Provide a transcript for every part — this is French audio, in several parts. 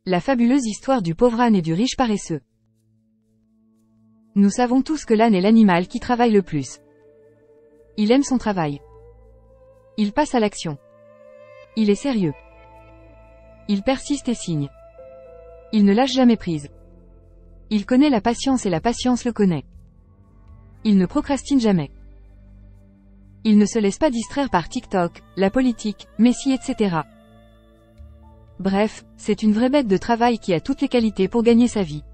La fabuleuse histoire du pauvre âne et du riche paresseux. Nous savons tous que l'âne est l'animal qui travaille le plus. Il aime son travail. Il passe à l'action. Il est sérieux. Il persiste et signe. Il ne lâche jamais prise. Il connaît la patience et la patience le connaît. Il ne procrastine jamais. Il ne se laisse pas distraire par TikTok, la politique, Messi etc. Bref, c'est une vraie bête de travail qui a toutes les qualités pour gagner sa vie.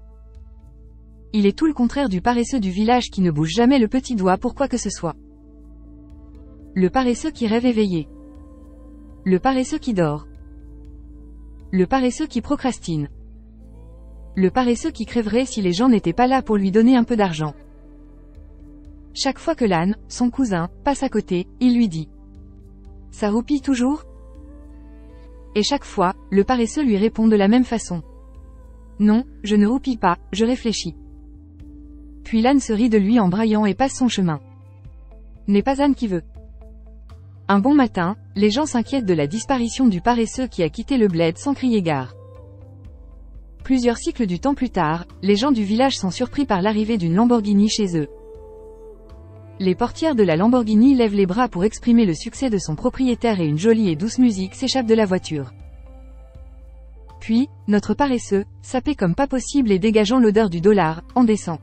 Il est tout le contraire du paresseux du village qui ne bouge jamais le petit doigt pour quoi que ce soit. Le paresseux qui rêve éveillé. Le paresseux qui dort. Le paresseux qui procrastine. Le paresseux qui crèverait si les gens n'étaient pas là pour lui donner un peu d'argent. Chaque fois que l'âne, son cousin, passe à côté, il lui dit « Ça roupille toujours ?» Et chaque fois, le paresseux lui répond de la même façon. « Non, je ne roupille pas, je réfléchis. » Puis l'âne se rit de lui en braillant et passe son chemin. N'est pas âne qui veut. Un bon matin, les gens s'inquiètent de la disparition du paresseux qui a quitté le bled sans crier gare. Plusieurs cycles du temps plus tard, les gens du village sont surpris par l'arrivée d'une Lamborghini chez eux. Les portières de la Lamborghini lèvent les bras pour exprimer le succès de son propriétaire et une jolie et douce musique s'échappe de la voiture. Puis, notre paresseux, sapé comme pas possible et dégageant l'odeur du dollar, en descend.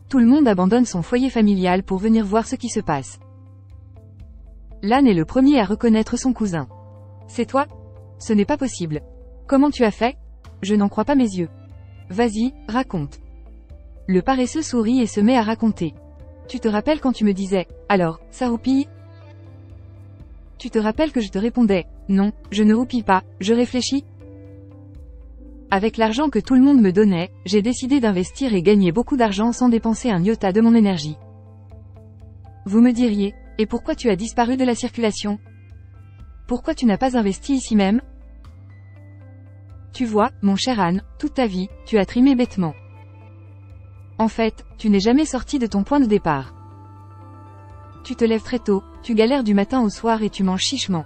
Tout le monde abandonne son foyer familial pour venir voir ce qui se passe. L'âne est le premier à reconnaître son cousin. « C'est toi ? Ce n'est pas possible. Comment tu as fait ? Je n'en crois pas mes yeux. Vas-y, raconte. » Le paresseux sourit et se met à raconter. Tu te rappelles quand tu me disais « Alors, ça roupille ?» Tu te rappelles que je te répondais « Non, je ne roupille pas, je réfléchis ?» Avec l'argent que tout le monde me donnait, j'ai décidé d'investir et gagner beaucoup d'argent sans dépenser un iota de mon énergie. Vous me diriez « Et pourquoi tu as disparu de la circulation ? Pourquoi tu n'as pas investi ici même ? » Tu vois, mon cher âne, toute ta vie, tu as trimé bêtement. En fait, tu n'es jamais sorti de ton point de départ. Tu te lèves très tôt, tu galères du matin au soir et tu manges chichement.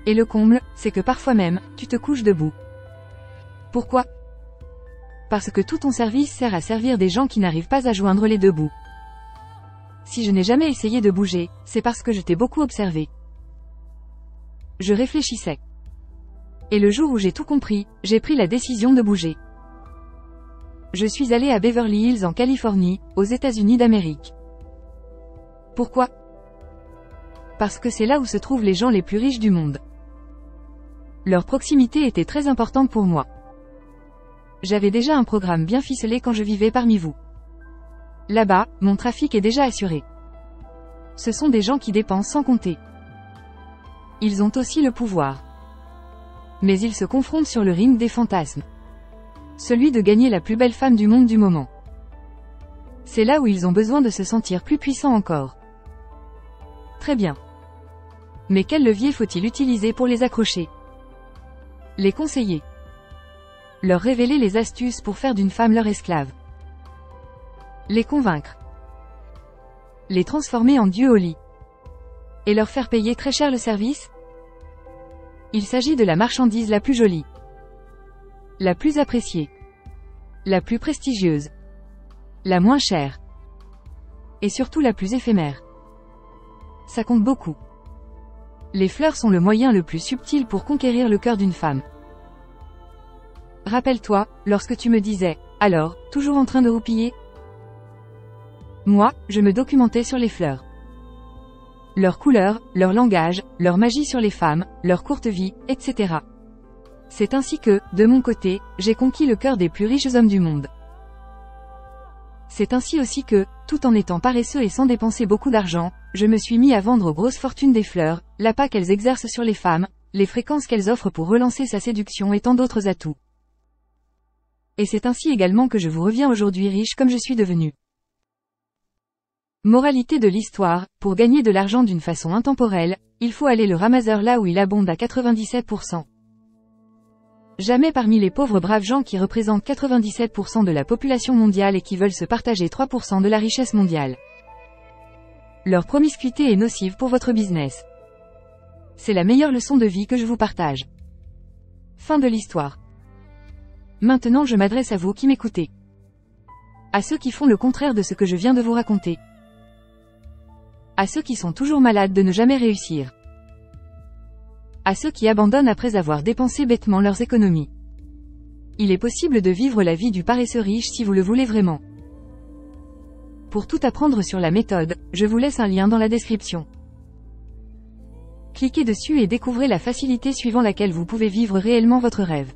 Et le comble, c'est que parfois même, tu te couches debout. Pourquoi ? Parce que tout ton service sert à servir des gens qui n'arrivent pas à joindre les deux bouts. Si je n'ai jamais essayé de bouger, c'est parce que je t'ai beaucoup observé. Je réfléchissais. Et le jour où j'ai tout compris, j'ai pris la décision de bouger. Je suis allé à Beverly Hills en Californie, aux États-Unis d'Amérique. Pourquoi ? Parce que c'est là où se trouvent les gens les plus riches du monde. Leur proximité était très importante pour moi. J'avais déjà un programme bien ficelé quand je vivais parmi vous. Là-bas, mon trafic est déjà assuré. Ce sont des gens qui dépensent sans compter. Ils ont aussi le pouvoir. Mais ils se confrontent sur le ring des fantasmes. Celui de gagner la plus belle femme du monde du moment. C'est là où ils ont besoin de se sentir plus puissants encore. Très bien. Mais quel levier faut-il utiliser pour les accrocher ? Les conseiller. Leur révéler les astuces pour faire d'une femme leur esclave. Les convaincre. Les transformer en dieux au lit. Et leur faire payer très cher le service ? Il s'agit de la marchandise la plus jolie. La plus appréciée. La plus prestigieuse. La moins chère. Et surtout la plus éphémère. Ça compte beaucoup. Les fleurs sont le moyen le plus subtil pour conquérir le cœur d'une femme. Rappelle-toi, lorsque tu me disais « Alors, toujours en train de roupiller ?» Moi, je me documentais sur les fleurs. Leur couleur, leur langage, leur magie sur les femmes, leur courte vie, etc. C'est ainsi que, de mon côté, j'ai conquis le cœur des plus riches hommes du monde. C'est ainsi aussi que, tout en étant paresseux et sans dépenser beaucoup d'argent, je me suis mis à vendre aux grosses fortunes des fleurs, l'appât qu'elles exercent sur les femmes, les fréquences qu'elles offrent pour relancer sa séduction et tant d'autres atouts. Et c'est ainsi également que je vous reviens aujourd'hui riche comme je suis devenu. Moralité de l'histoire, pour gagner de l'argent d'une façon intemporelle, il faut aller le ramasseur là où il abonde à 97%. Jamais parmi les pauvres braves gens qui représentent 97% de la population mondiale et qui veulent se partager 3% de la richesse mondiale. Leur promiscuité est nocive pour votre business. C'est la meilleure leçon de vie que je vous partage. Fin de l'histoire. Maintenant je m'adresse à vous qui m'écoutez. À ceux qui font le contraire de ce que je viens de vous raconter. À ceux qui sont toujours malades de ne jamais réussir. À ceux qui abandonnent après avoir dépensé bêtement leurs économies. Il est possible de vivre la vie du paresseux riche si vous le voulez vraiment. Pour tout apprendre sur la méthode, je vous laisse un lien dans la description. Cliquez dessus et découvrez la facilité suivant laquelle vous pouvez vivre réellement votre rêve.